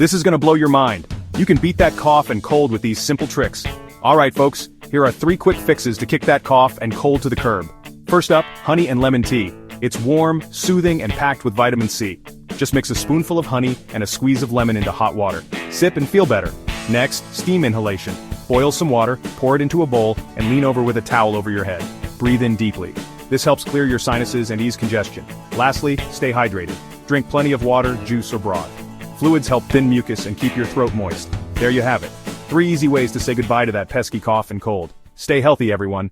This is gonna blow your mind. You can beat that cough and cold with these simple tricks. Alright folks, here are 3 quick fixes to kick that cough and cold to the curb. First up, honey and lemon tea. It's warm, soothing, and packed with vitamin C. Just mix a spoonful of honey and a squeeze of lemon into hot water. Sip and feel better. Next, steam inhalation. Boil some water, pour it into a bowl, and lean over with a towel over your head. Breathe in deeply. This helps clear your sinuses and ease congestion. Lastly, stay hydrated. Drink plenty of water, juice, or broth. Fluids help thin mucus and keep your throat moist. There you have it. 3 easy ways to say goodbye to that pesky cough and cold. Stay healthy, everyone.